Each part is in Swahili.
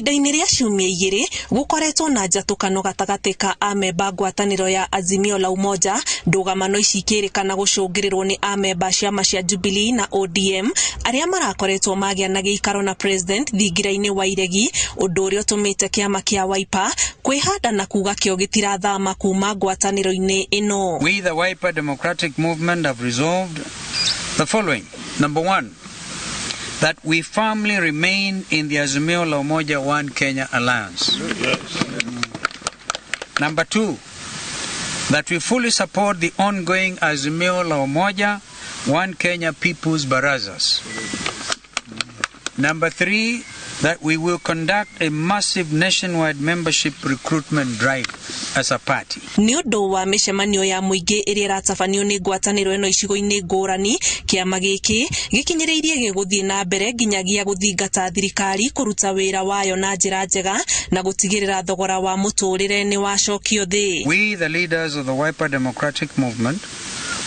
Ihinda-inĩ rĩa ciumia igĩrĩ gũkoretwo na njatũkano gatagatĩ ka amemba ngwatanĩro ya Azimio la Umoja, ndũgamano ici ikĩrĩkana gũcũngĩrĩrwo nĩ amemba ciama cia Jubilee na ODM arĩa marakoretwo magĩa na gĩikaro na president thingira-inĩ wa iregi, ũndũ ũrĩa ũtũmĩte kĩama kĩa Wiper kwĩhanda na kuuga kĩo gĩtirathama kuma ngwatanĩro-inĩ ĩno. We the Wiper Democratic Movement have resolved the following. Number one, that we firmly remain in the Azimio la Umoja One Kenya Alliance. Number two, that we fully support the ongoing Azimio la Umoja One Kenya People's Barazas. Number three, that we will conduct a massive nationwide membership recruitment drive as a party. Nĩ ũndũ wa mĩcemanio ya mũingĩ ĩrĩa ĩratabanio nĩ ngwatanĩro ĩno icigo-inĩ ngũrani, kĩama gĩkĩ gĩkinyĩrĩirie gĩgũthiĩ na mbere nginyagia gũthingata thirikari kũruta wĩra wayo na njĩra njega na gũtigĩrĩra thogora wa mũtũrĩre nĩ wacokio thĩ. We, the leaders of the Wiper Democratic Movement,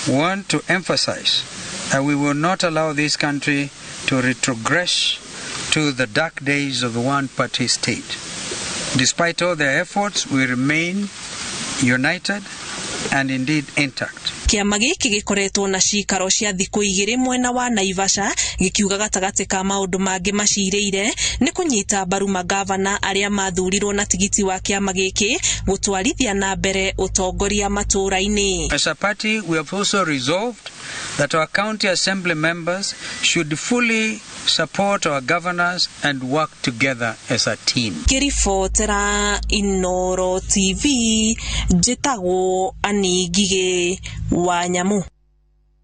want to emphasize that we will not allow this country to retrogress to the dark days of the one-party state. Despite all their efforts, we remain united and indeed intact. Kĩama gĩkĩ gĩkoretwo na cikaro cia thikũ igĩrĩ mwena wa Naivasha, gĩkiuga gatagatĩ ka maũndũ mangĩ macirĩire nĩ kũnyita mbaru magavana arĩa mathurirwo na tigiti wa kĩama gĩkĩ gũtwarithia na mbere ũtongoria matũra-inĩ. As a party, we have also resolved that our county assembly members should fully support our governors and work together as a team. Kĩribotera Inooro TV, njĩtagwo Anigige Wanyamu.